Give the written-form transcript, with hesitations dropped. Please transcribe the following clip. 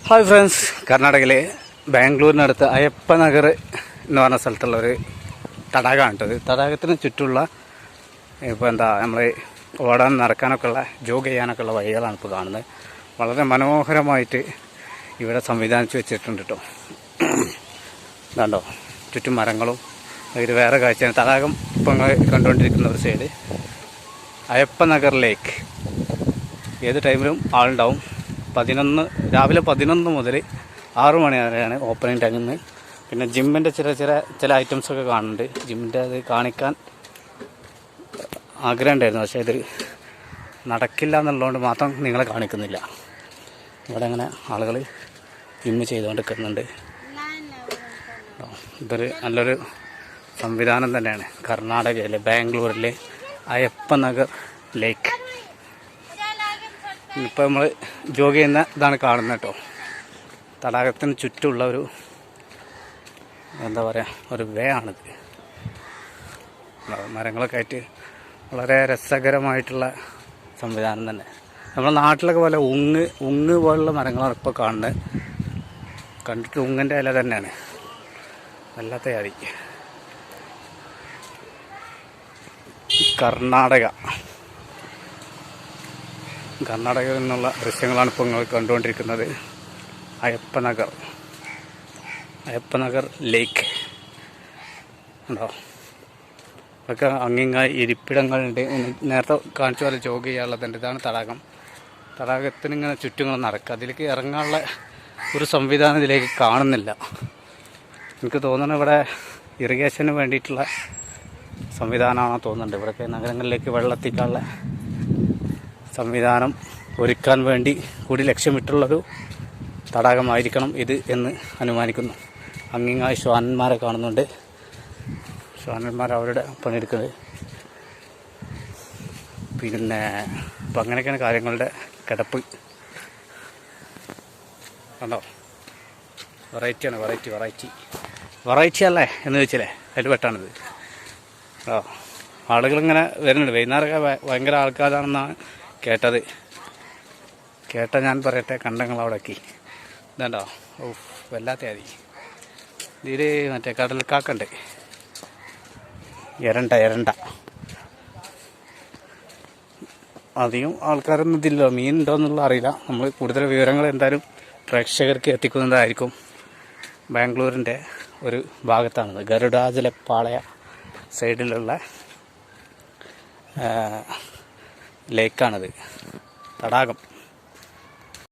Hi friends, കർണാടകയിലെ ബാംഗ്ലൂരിനടുത്ത് അയ്യപ്പനഗർ എന്ന് പറഞ്ഞ സ്ഥലത്തുള്ള ഒരു തടാകമാണ് കേട്ടത്. തടാകത്തിന് ചുറ്റുമുള്ള നമ്മൾ ഓടാൻ നടക്കാനൊക്കെ ഉള്ള ജോഗ് ചെയ്യാനൊക്കെ ഉള്ള വഴികളാണ് ഇപ്പോൾ കാണുന്നത്. വളരെ മനോഹരമായിട്ട് ഇവിടെ സംവിധാനിച്ച് വെച്ചിട്ടുണ്ട് കേട്ടോ. ഇതാണ്ടോ ചുറ്റും മരങ്ങളും ഇത് വേറെ കാഴ്ചയാണ്. തടാകം ഇപ്പം കണ്ടുകൊണ്ടിരിക്കുന്ന ഒരു സൈഡ് അയ്യപ്പനഗർ ലേക്ക്. ഏത് ടൈമിലും ആളുണ്ടാവും. രാവിലെ 11 മുതൽ 6 മണി വരെയാണ് ഓപ്പണിംഗ് ടൈമിൽ. പിന്നെ ജിമ്മിൻ്റെ ചില ഐറ്റംസൊക്കെ കാണുന്നുണ്ട്. ജിമ്മിൻ്റെ അത് കാണിക്കാൻ ആഗ്രഹം ഉണ്ടായിരുന്നു, പക്ഷേ ഇത് നടക്കില്ല എന്നുള്ളതുകൊണ്ട് മാത്രം നിങ്ങളെ കാണിക്കുന്നില്ല. ഇവിടെ അങ്ങനെ ആളുകൾ ജിമ്മ് ചെയ്തുകൊണ്ട് നിൽക്കുന്നുണ്ട്. ഇതൊരു നല്ലൊരു സംവിധാനം തന്നെയാണ്. കർണാടകയിലെ ബാംഗ്ലൂരിലെ അയ്യപ്പനഗർ ലേക്ക്. ഇപ്പോൾ നമ്മൾ ജോഗ് ചെയ്യുന്ന ഇതാണ് കാണുന്നത് കേട്ടോ. തടാകത്തിന് ചുറ്റുമുള്ള ഒരു ഒരു വേ ആണിത്. മരങ്ങളൊക്കെ ആയിട്ട് വളരെ രസകരമായിട്ടുള്ള സംവിധാനം തന്നെ. നമ്മുടെ നാട്ടിലൊക്കെ പോലെ ഉങ്ങ് പോലുള്ള മരങ്ങളാണ് ഇപ്പോൾ കാണുന്നത്. കണ്ടിട്ട് ഉങ്ങിൻ്റെ ഇല തന്നെയാണ്, വല്ലാത്ത ജാതി. കർണാടകയിൽ നിന്നുള്ള ദൃശ്യങ്ങളാണ് ഇപ്പോൾ നിങ്ങൾ കണ്ടുകൊണ്ടിരിക്കുന്നത്. അയ്യപ്പനഗർ ലേക്ക് ഉണ്ടോ. അതൊക്കെ അങ്ങിങ്ങായി ഇരിപ്പിടങ്ങളുണ്ട്. നേരത്തെ കാണിച്ച പോലെ ജോഗ് ചെയ്യാനുള്ളതുണ്ട്. ഇതാണ് തടാകം. തടാകത്തിന് ഇങ്ങനെ ചുറ്റുങ്ങൾ നടക്കുക. അതിലേക്ക് ഇറങ്ങാനുള്ള ഒരു സംവിധാനം ഇതിലേക്ക് കാണുന്നില്ല. എനിക്ക് തോന്നുന്നു ഇവിടെ ഇറിഗേഷന് വേണ്ടിയിട്ടുള്ള സംവിധാനമാണോ തോന്നുന്നുണ്ട്. ഇവിടെയൊക്കെ നഗരങ്ങളിലേക്ക് വെള്ളമെത്തിക്കാനുള്ള സംവിധാനം ഒരുക്കാൻ വേണ്ടി കൂടി ലക്ഷ്യമിട്ടുള്ളൊരു തടാകമായിരിക്കണം ഇത് എന്ന് അനുമാനിക്കുന്നു. അങ്ങിങ്ങായി ശ്വാനന്മാരെ കാണുന്നുണ്ട്. ശ്വാനന്മാർ അവരുടെ പണിയെടുക്കുന്നത്. പിന്നെ അപ്പം അങ്ങനെയൊക്കെയാണ് കാര്യങ്ങളുടെ കിടപ്പ്. കണ്ടോ, വെറൈറ്റിയാണ്. വെറൈറ്റി അല്ലേ എന്ന് ചോദിച്ചില്ലേ, അതിൽ പെട്ടാണിത്. ആളുകളിങ്ങനെ വരുന്നുണ്ട്. വൈകുന്നേരമൊക്കെ ഭയങ്കര ആൾക്കാരാണെന്നാണ് കേട്ട ഞാൻ പറയട്ടെ. കണ്ടങ്ങൾ ആക്കി ഇതുണ്ടോ. വല്ലാത്ത മതി. ഇതിൽ മറ്റേ കടൽക്കാക്കുണ്ട്, എരണ്ട. അധികം ആൾക്കാരൊന്നും ഇതില്ല. മീൻ ഉണ്ടോയെന്നുള്ള അറിയില്ല. നമ്മൾ കൂടുതൽ വിവരങ്ങൾ എന്തായാലും പ്രേക്ഷകർക്ക് എത്തിക്കുന്നതായിരിക്കും. ബാംഗ്ലൂരിൻ്റെ ഒരു ഭാഗത്താണിത്. ഗരുഡാചലപ്പാളയ സൈഡിലുള്ള ലേക്കാണിത്, തടാകം.